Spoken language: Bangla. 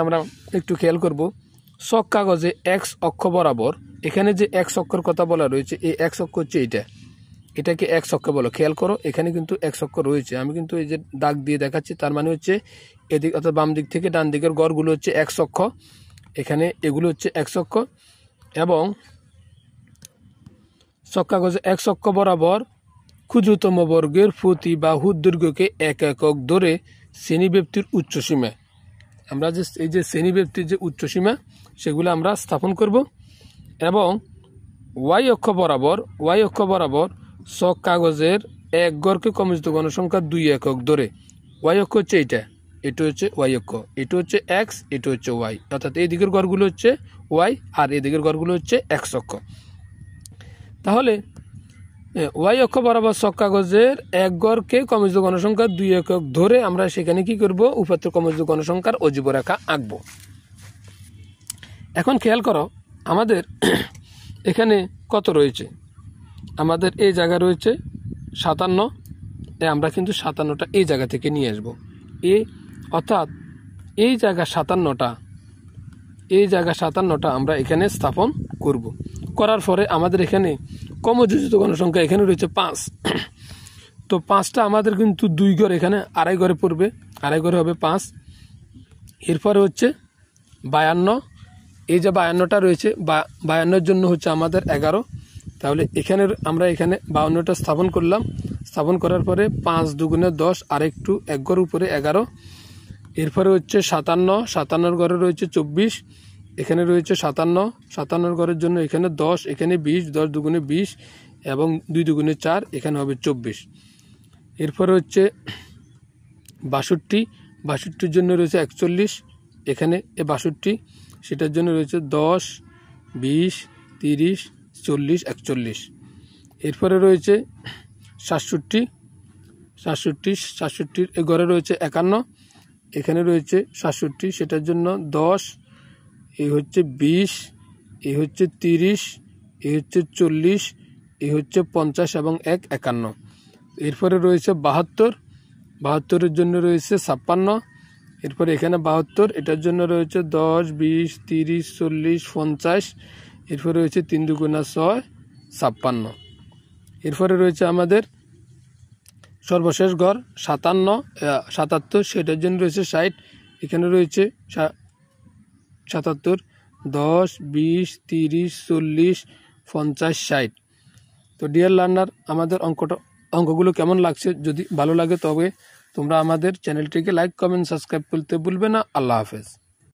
আমরা একটু খেয়াল করব ছক কাগজে এক্স অক্ষ বরাবর এখানে যে এক্স অক্ষর কথা বলা রয়েছে এই এক্স অক্ষ হচ্ছে এটাকে এক্স অক্ষ বলো। খেয়াল করো এখানে কিন্তু এক্স অক্ষ রয়েছে, আমি কিন্তু এই যে দাগ দিয়ে দেখাচ্ছি, তার মানে হচ্ছে এদিক অর্থাৎ বাম দিক থেকে ডান দিকের গড়গুলো হচ্ছে এক্স অক্ষ, এখানে এগুলো হচ্ছে এক্স অক্ষ। এবং ছক কাগজে এক্স অক্ষ বরাবর ক্ষুদ্রতম বর্গের প্রতি বাহুর দৈর্ঘ্যকে এক একক ধরে শ্রেণীব্যাপ্তির উচ্চসীমা, আমরা যে এই যে শ্রেণীব্যাপ্তির যে উচ্চসীমা সেগুলো আমরা স্থাপন করব। এবং ওয়াই অক্ষ বরাবর ছক কাগজের এক গড়কে ক্রমযুক্ত গণসংখ্যা 2 একক ধরে, ওয়াই অক্ষ হচ্ছে এটা হচ্ছে ওয়াই অক্ষ, এটা হচ্ছে এক্স, এটা হচ্ছে ওয়াই, অর্থাৎ এই দিকের গড়গুলো হচ্ছে ওয়াই আর এই দিকের গড়গুলো হচ্ছে এক্স অক্ষ। তাহলে ওয়াই অক্ষ বরাবর ছক কাগজের এক গড়কে ক্রমযুক্ত গণসংখ্যা 2 একক ধরে আমরা সেখানে কি করব, উপাত্ত ক্রমযুক্ত গণসংখ্যার অজীব রেখা আঁকব। এখন খেয়াল করো আমাদের এখানে কত রয়েছে, আমাদের এই জায়গা রয়েছে 57, আমরা কিন্তু 57টা এই জায়গা থেকে নিয়ে আসবো, অর্থাৎ এই জায়গা 57টা আমরা এখানে স্থাপন করব। করার পরে আমাদের এখানে ক্রমযোজিত গণসংখ্যা এখানে রয়েছে 5, তো 5টা আমাদের কিন্তু 2 ঘর এখানে আড়াই ঘরে পড়বে, আড়াই ঘরে হবে 5। এরপরে হচ্ছে 52, এই যে 52টা রয়েছে 52-এর জন্য হচ্ছে আমাদের 11, তাহলে এখানে আমরা এখানে 52টা স্থাপন করলাম, স্থাপন করার পরে 5 দুগুণে 10 আর একটু এক ঘর উপরে 11। এরপরে হচ্ছে 57 ঘরে রয়েছে 24, এখানে রয়েছে 57 ঘরের জন্য এখানে 10, এখানে 20, 10 দুগুণে 20 এবং 2 দুগুণে 4, এখানে হবে 24। এরপরে হচ্ছে 62-র জন্য রয়েছে 41, এখানে 62 সেটার জন্য রয়েছে 10, 20, 30, 40, 41। এরপরে রয়েছে 67-র এই ঘরে রয়েছে 51, এখানে রয়েছে 67 সেটার জন্য 10, এই হচ্ছে 20, এই হচ্ছে 30, এই হচ্ছে 40, এই হচ্ছে 50 এবং 1 51। এরপরে রয়েছে 72-এর জন্য রয়েছে 56, এরপরে এখানে 72 এটার জন্য রয়েছে 10, 20, 30, 40, 50, এরপরে রয়েছে 3 দুগুণা 6 56। এরপরে রয়েছে আমাদের সর্বশেষ ঘর 77, সেটার জন্য রয়েছে 60, এখানে রয়েছে 77, 10, 20, 30, 40, 50, 60। তো ডিয়ার লার্নার, আমাদের অঙ্কগুলো কেমন লাগছে, যদি ভালো লাগে তবে তোমরা আমাদের চ্যানেলটিকে লাইক, কমেন্ট, সাবস্ক্রাইব করতে ভুলবে না। আল্লাহ হাফেজ।